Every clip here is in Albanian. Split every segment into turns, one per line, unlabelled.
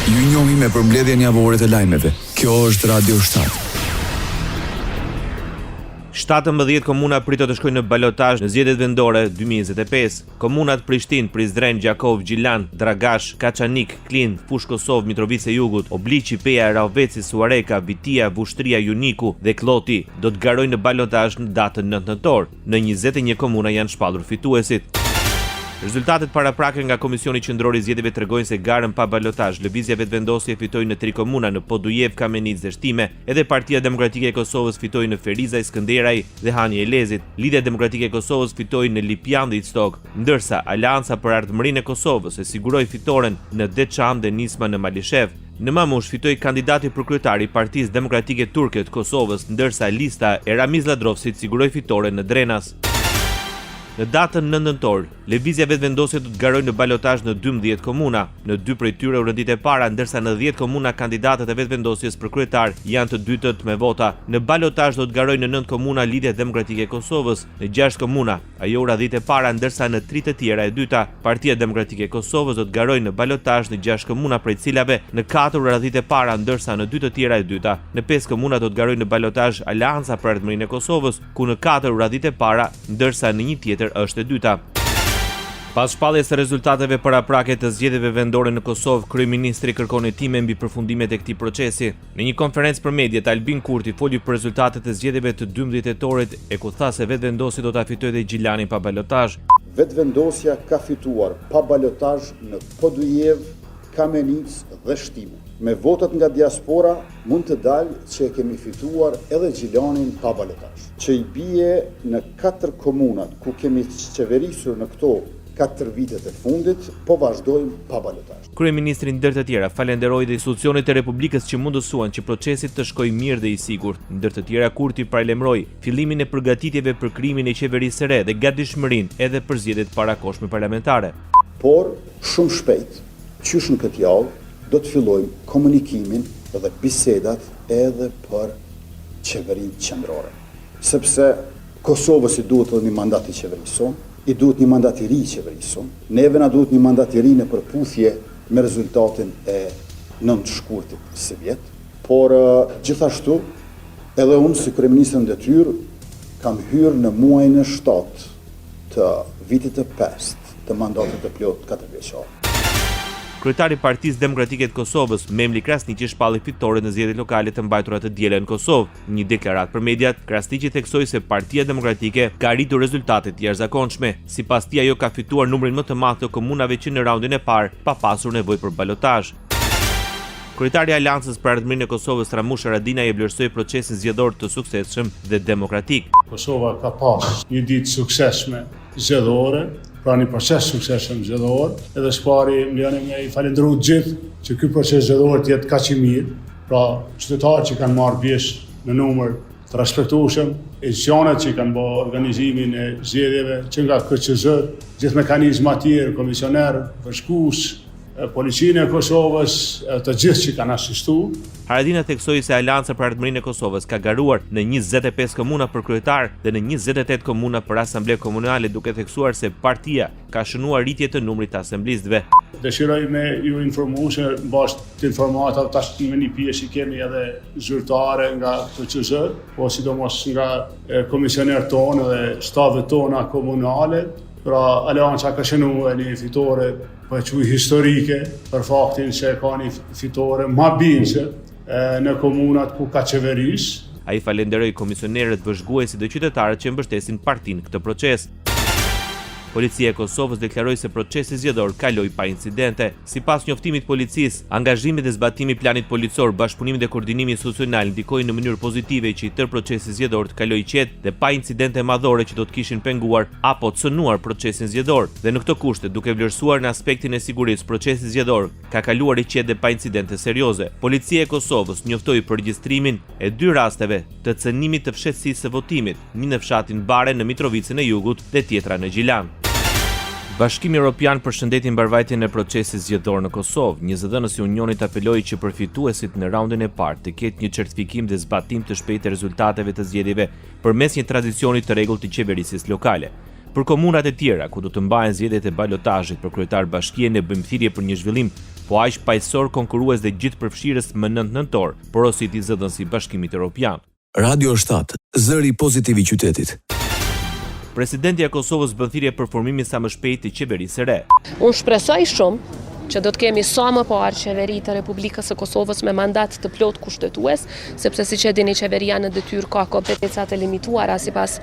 Ju njohim me përmbledhjen javore të lajmeve. Kjo është Radio 7.
17 komuna pritet të shkojnë në balotazh në zgjedhjet vendore 2025. Komunat Prishtinë, Prizren, Gjakov, Gjilan, Dragash, Kaçanik, Klin, Fush Kosovë, Mitrovica e Jugut, Obliqi, Peja, Raveci, Suareka, Vitia, Vushtria, Juniku dhe Kloti do të garojnë në balotazh në datën 9 nëntor. Në 21 komuna janë shpallur fituesit. Rezultatet paraprake nga Komisioni Qendror i Zgjedhjeve tregojnë se garën pa balotazh lëvizja vetvendosje fitoi në 3 komuna në Podujev, Kamenic dhe Shtime, edhe Partia Demokratike e Kosovës fitoi në Ferizaj, Skënderaj dhe Hani e Lezit. Lidhja Demokratike e Kosovës fitoi në Lipjan dhe Ictok, ndërsa Alianca për Ardhmërinë e Kosovës e siguroi fitoren në Deçan dhe Nisma në Malishev. Në Mamush fitoi kandidati për kryetari i Partisë Demokratike Turke të Kosovës, ndërsa lista e Ramiz Ladrovsit siguroi fitoren në Drenas. Në datën 9 nëntor, lëvizja vetvendosje do të garojnë në balotazh në 12 komuna. Në 2 prej tyre u rendit e para, ndërsa në 10 komuna kandidatët e vetvendosjes për kryetar janë të dytët me vota. Në balotazh do të garojnë në 9 komuna Lidhja Demokratike e Kosovës, në 6 komuna ajo u radhit e para, ndërsa në 3 të tjera e dyta, Partia Demokratike e Kosovës do të garojnë në balotazh në 6 komuna prej cilave në 4 u radhit e para, ndërsa në 2 të tjera e dyta. Në 5 komuna do të garojnë në balotazh Alianca për Ardhmërinë e Kosovës, ku në 4 u radhit e para, ndërsa në një tjetër është e dyta. Pas shpalljes së rezultateve paraprake të zgjedhjeve vendore në Kosovë, kryeministri kërkon hetime mbi përfundimet e këtij procesi. Në një konferencë për mediat, Albin Kurti foli për rezultatet e zgjedhjeve të 12 tetorit e ku tha se vetvendosi do ta fitojë dhe Gjilani pa balotazh.
Vetvendosja ka fituar pa balotazh në Podujev, Kamenic dhe Shtime. Me votat nga diaspora mund të dalë që kemi fituar edhe Gjilanin pa balotazh, që i bie në 4 komunat ku kemi qeverisur në këto 4 vitet e fundit, po vazhdojmë pa balotazh.
Kryeministri ndër të tjera falenderoi dhe institucionet e Republikës që mundësuan që procesi të shkojë mirë dhe i sigurt. Ndër të tjera Kurti paralajmëroi fillimin e përgatitjeve për krimin e qeverisë së re dhe gatishmërinë edhe për zgjedhjet parakohshme parlamentare.
Por shumë shpejt, qysh në këtë javë, do të fillojmë komunikimin dhe bisedat edhe për qeverinë qendrore. Sepse Kosovës i duhet edhe një mandat i qeverisë, i duhet një mandat i ri i qeverisë, neve na duhet një mandat i ri në përputhje me rezultatin e 9 shkurtit së vjet, por gjithashtu edhe unë si kryeministër në detyrë kam hyrë në muajin e 7 të vitit të 5 të mandatit të plot 4 vjeçar.
Kryetari i Partisë Demokratike të Kosovës, Memli Krasniqi, shpalli fitore në zgjedhjet lokale të mbajtura të dielën në Kosovë. Në një deklaratë për mediat, Krasniqi theksoi se Partia Demokratike ka arritur rezultate të jashtëzakonshme. Sipas tij, ajo ka fituar numrin më të madh të komunave që në raundin e parë pa pasur nevojë për balotazh. Kryetari i Aleancës për Ardhmërinë e Kosovës, Ramush Haradinaj, e vlerësoi procesin zgjedhor të suksesshëm dhe demokratik.
Kosova ka pas një ditë suksesshme zgjedhore, pra një proces suksesshëm zgjedhor, edhe shpari më lejoni me i falendëru gjithë që ky proces zgjedhor të jetë kaq i mirë, pra qytetarët që kanë marrë pjesë në numër të respektueshëm, institucionet që kanë bërë organizimin e zgjedhjeve, që nga KQZ, gjithë mekanizmat tjerë, komisioner, përshkues, Policinë e Kosovës, të gjithë që kanë asistuar.
Haradinaj theksoi se Alianca për Ardhmërinë e Kosovës ka garuar në 25 komuna për kryetar dhe në 28 komuna për asamble komunale, duke theksuar se partia ka shënuar rritje të numrit të asamblistëve.
Dëshiroj me ju informu se mbas të informata tash me një pjesë kemi edhe zyrtare nga KQZ, po sidomos nga komisionerët tonë dhe stafet tona komunale. Pra Alianca ka shënuar një fitore për quj historike, për faktin se ka një fitore ma binqe në komunat ku ka qeveris.
Ai falenderoi komisionerët, vëzhguesit dhe qytetarët që mbështesin partinë këtë proces. Policia e Kosovës deklaroi se procesi zgjedhor kaloi pa incidente. Sipas njoftimit të policisë, angazhimi dhe zbatimi i planit policor, bashkëpunimi dhe koordinimi institucional ndikojnë në mënyrë pozitive që i tërë procesi zgjedhor të kalojë qetë dhe pa incidente madhore që do të kishin penguar apo të cënuar procesin zgjedhor. Dhe në këto kushte, duke vlerësuar në aspektin e sigurisë, procesi zgjedhor ka kaluar i qetë dhe pa incidente serioze. Policia e Kosovës njoftoi për regjistrimin e 2 rasteve të cënimit të fshehtësisë së votimit, një në fshatin Bare në Mitrovicën e Jugut dhe tjetra në Gjilan. Bashkimi Evropian përshëndeti mbarvajtjen e procesit zgjedhor në Kosovë. Një zëdhënës i Unionit apeloi që përfituesit në raundin e parë të ketë një certifikim dhe zbatim të shpejtë të rezultateve të zgjedhjeve përmes një tradicioni të rregullt të qeverisjes lokale. Për komunat e tjera ku do të mbahen zgjedhjet e balotazhit për kryetar bashkie, ne bëjmë thirrje për një zhvillim po aq paqësor konkurrues dhe gjithëpërfshirës më 9 nëntor, porosit i zëdhën si Bashkimit Evropian.
Radio 7, zëri pozitiv i qytetit.
Presidenti i Kosovës bën thirrje për formimin sa më shpejt të qeverisë së re.
Unë shpresoj shumë që do të kemi sa më parë qeveri të Republikës së Kosovës me mandat të plot kushtetues, sepse siç e dini qeveria në detyrë ka kompetencat e limituara sipas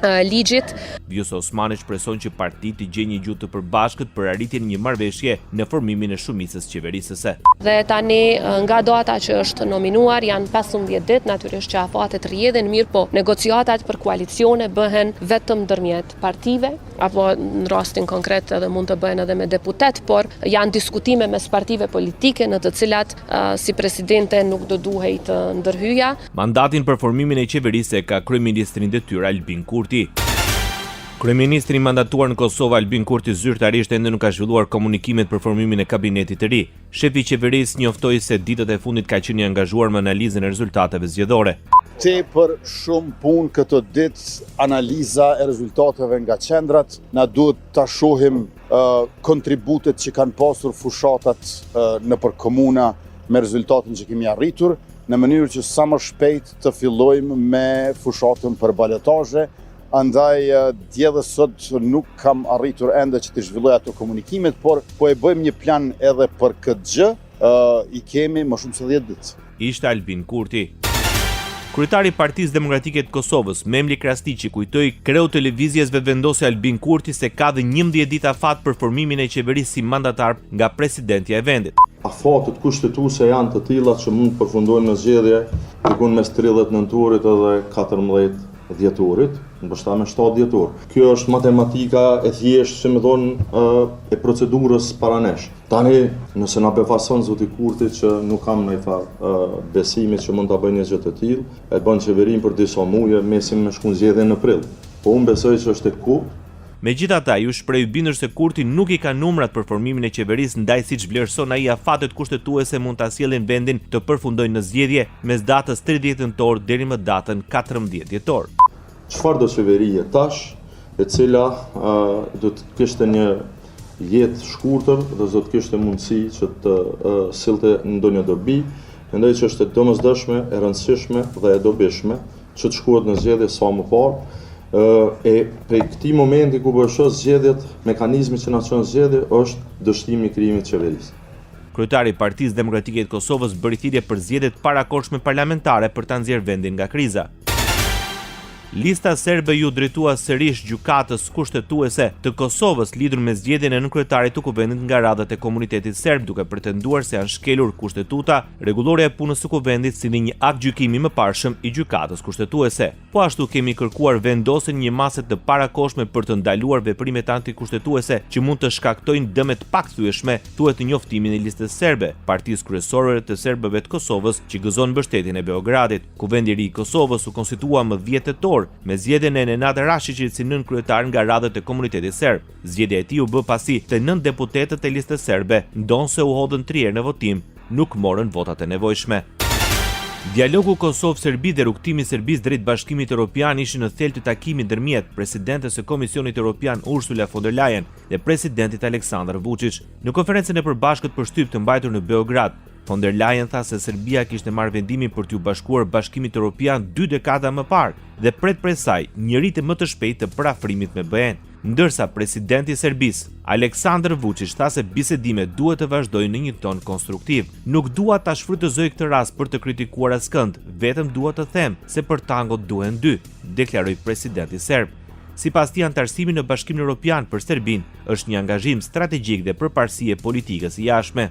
ligjit.
Vjosa Osmani shpreson që partitë të gjejnë një gjuhë të përbashkët për arritjen e një marrëveshje në formimin e shumicës qeverisëse.
Dhe tani nga data që është nominuar janë 15 ditë, natyrisht që afatet rrjedhin, mirë po negociatat për koalicione bëhen vetëm ndërmjet partive, apo në rastin konkret edhe mund të bëhen edhe me deputet, por janë diskutime mes partive politike në të cilat si presidente nuk do duhej të ndërhyja.
Mandatin për formimin e qeverisë ka kryeministri në detyrë Albin Kurti. Kryeministri mandatuar në Kosovë Albin Kurti zyrtarisht ende nuk ka zhvilluar komunikimet për formimin e kabinetit të ri. Shefi i qeverisë njoftoi se ditët e fundit ka qenë i angazhuar me analizën e rezultateve zgjedhore.
Tepër shumë punë këto ditë, analiza e rezultateve nga qendrat, na duhet ta shohim kontributet që kanë pasur fushatat nëpër komuna me rezultatin që kemi arritur, në mënyrë që sa më shpejt të fillojmë me fushatën për balotazhe. Andaj dje dhe sot nuk kam arritur ende që të zhvilloj ato komunikimet, por po e bëjmë një plan edhe për këtë gjë, i kemi më shumë se 10 ditë.
Ishte Albin Kurti. Kryetari i Partisë Demokratike të Kosovës, Memli Krasniqi, kujtoi kreu televizjesve vendosi Albin Kurti se ka dhe 11 ditë afat për formimin e qeverisë si mandatar nga presidentja e vendit.
Afatet kushtetuese janë të tilla që mund të përfundojnë në zgjedhje diku mes 30 nëntorit edhe 14 dhjetorit, ndoshta me 7 dhjetor. Kjo është matematika e thjeshtë, që më thonë, e procedurës paranesh. Tani, nëse na befason zoti Kurti që nuk kam ndonjë besimit që mund ta bëjë një gjë të tillë, e bën qeverinë për disa muaj, mesin me shkon zgjedhje në prill. Po unë besoj që është e kuptë.
Megjithatë, ju shpreh bindur se Kurti nuk i ka numrat për formimin e qeverisë, ndaj siç vlerëson ai afatet kushtetuese mund ta sjellin vendin të përfundojnë në zgjedhje mes datës 30 nëntor deri më datën 14 dhjetor.
Çfarë do qeverie tash, e cila do të kishte një jetë shkurtër dhe do të kishte mundësi që të sillte ndonjë dobi, mendoj që është e domosdoshme, e rëndësishme dhe e dobishme që të shkohet në zgjedhje sa më parë. E prej këtij momenti ku bëhet zgjedhjet, mekanizmi që na çon zgjedhje është dështimi i krijimit të qeverisë.
Kryetari i Partisë Demokratike të Kosovës bëri thirrje për zgjedhjet parakohshme parlamentare për ta nxjerrë vendin nga kriza. Lista serbe ju drejtua sërish gjykatës kushtetuese të Kosovës lidhur me zgjedhjen e nënkryetarit të kuvendit nga radhët e komunitetit serb, duke pretenduar se janë shkelur kushtetuta, rregullorja e punës së kuvendit si një akt gjykimi më parshëm i gjykatës kushtetuese. Po ashtu kemi kërkuar vendosjen një mase të parakohshme për të ndaluar veprimet antikushtetuese që mund të shkaktojnë dëme të pakthyeshme, thuhet në njoftimin e listës serbe, partisë kryesore të serbëve të Kosovës që gëzon mbështetjen e Beogradit. Kuvendi i ri i Kosovës u konstitua më 10 tetor me zgjedhjen e Nenad Rashiqit si nën kryetar nga radhët e komunitetit serb. Zgjedhja e tij u bë pasi të 9 deputetët e listës serbe, ndonse u hodhën 3 herë në votim, nuk morën votat e nevojshme. Dialogu Kosovë-Serbi dhe rrugtimi i Serbisë drejt Bashkimit Evropian ishin në thelb të takimit ndërmjet presidentes së Komisionit Evropian Ursula von der Leyen dhe presidentit Aleksandar Vučić. Në konferencën e përbashkët për shtyp të mbajtur në Beograd, von der Leyen tha se Serbia kishte marrë vendimin për t'u bashkuar Bashkimit Evropian 2 dekada më parë dhe pret prej saj një rritje më të shpejtë të parafrimit me BE-n. Ndërsa presidenti i Serbisë, Aleksandar Vučić, tha se bisedimet duhet të vazhdojnë në një ton konstruktiv. Nuk dua ta shfrytëzoj këtë rast për të kritikuar askënd, vetëm dua të them se për tangot duhen 2, deklaroi presidenti serb. Sipas tij, antarësimi në Bashkimin Evropian për Serbinë është një angazhim strategjik dhe përparësi e politikës së jashtme.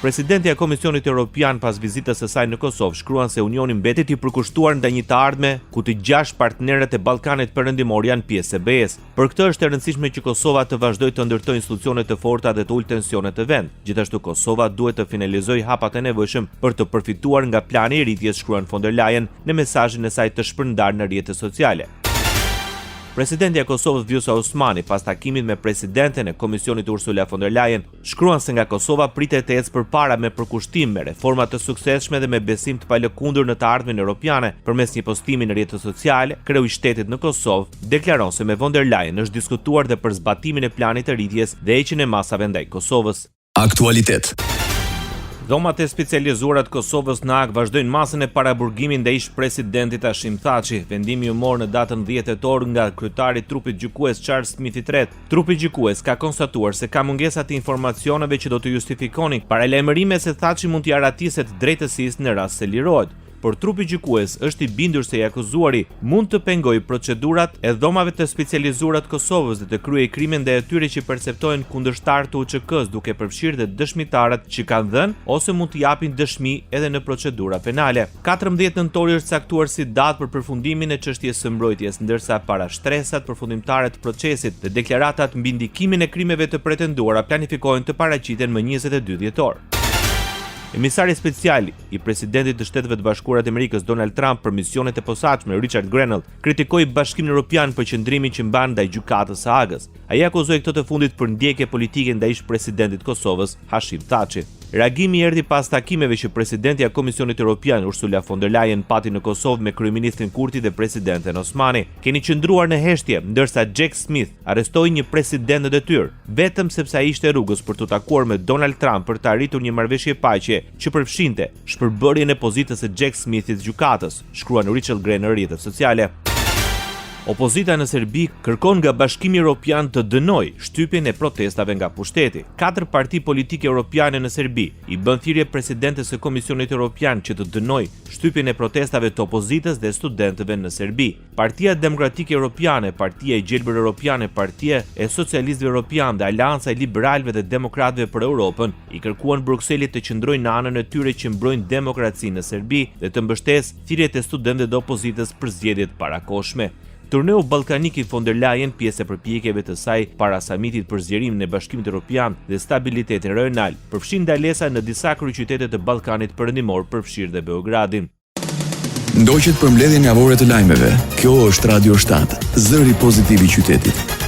Presidenti i Komisionit Evropian pas vizitës së saj në Kosovë shkruan se Unioni mbetet i përkushtuar ndaj një të ardhme ku të 6 partnerët e Ballkanit Perëndimor janë pjesë e BE-s. Për këtë është e rëndësishme që Kosova të vazhdojë të ndërtojë institucione të forta dhe të ulë tensionet të vend. Gjithashtu Kosova duhet të finalizojë hapat e nevojshëm për të përfituar nga plani i rritjes, shkruan von der Leyen në mesazhin e saj të shpërndarë në rrjetet sociale. Presidenti i Kosovës Vjosa Osmani pas takimit me presidenten e Komisionit Ursula von der Leyen shkruan se nga Kosova pritet të ecë përpara me përkushtim, me reforma të suksesshme dhe me besim të palëkundur në të ardhmen europiane. Përmes një postimi në rrjetet sociale, kreu i shtetit në Kosovë deklaron se me von der Leyen është diskutuar dhe për zbatimin e planit të rritjes dhe heqjen e masave ndaj Kosovës.
Aktualitet.
Dhomat e specializuara të Kosovës në Hag vazhdojnë masën e paraburgimit ndaj ish-presidentit Hashim Thaçi. Vendimi u mor në datën 10 tetor nga kryetari i trupit gjykues Charles Smith III. Trupi gjykues ka konstatuar se ka mungesa të informacioneve që do të justifikonin paralajmërime se Thaçi mund t'i aratiset drejtësisë në rast se lirohet. Por trupi gjykues është i bindur se i akuzuari mund të pengojë procedurat e dhomave të specializuara të Kosovës dhe të kryejë krime ndaj atyre që perceptohen kundërshtar të UÇK-s, duke përfshirë dhe dëshmitarët që kanë dhënë ose mund të japin dëshmi edhe në procedura penale. 14 nëntori është caktuar si datë për përfundimin e çështjes së mbrojtjes, ndërsa para shtresat përfundimtare të procesit dhe deklaratat mbi ndikimin e krimeve të pretenduara planifikohen të paraqiten më 22 dhjetor. Emisari special i presidentit të Shteteve të Bashkuara të Amerikës Donald Trump për misionet e posaçme Richard Grenell kritikoi Bashkimin Evropian për qëndrimin që mban ndaj gjykatës së Hagës. Ai akuzoi këtë të fundit për ndjekje politike ndaj ish-presidentit të Kosovës Hashim Thaçi. Reagimi erdhi pas takimeve që presidentja e Komisionit Evropian Ursula von der Leyen pati në Kosovë me kryeministrin Kurti dhe presidenten Osmani. Keni qëndruar në heshtje, ndërsa Jack Smith arrestoi një president në detyrë, vetëm sepse ai ishte rrugës për të takuar me Donald Trump për të arritur një marrëveshje paqe që përfshinte shpërbërjen e pozitës së Jack Smithit gjykatës, shkruan Richard Grenell në rrjetet sociale. Opozita në Serbi kërkon nga Bashkimi Evropian të dënojë shtypjen e protestave nga pushteti. 4 parti politike europiane në Serbi i bën thirrje presidentes së Komisionit Evropian që të dënojë shtypjen e protestave të opozitës dhe studentëve në Serbi. Partia Demokratike Europiane, Partia e Gjelbër Europiane, Partia e Socialistëve Europian dhe Aleanca e Liberalëve dhe Demokratëve për Europën i kërkuan Brukselit të qëndrojë në anën e tyre që mbrojnë demokracinë në Serbi dhe të mbështesë thirrjet e studentëve dhe opozitës për zgjedhjet parakohshme. Turneu ballkanik i von der Leyen, pjesë e përpjekjeve të saj para samitit për zgjerimin e Bashkimit Evropian dhe stabilitetin rajonal, përfshin ndalesa në disa kryeqytete të Ballkanit Perëndimor, përfshirë dhe Beogradin.
Ndoqet për mbledhjen javore të lajmeve. Kjo është Radio 7, zëri pozitiv i qytetit.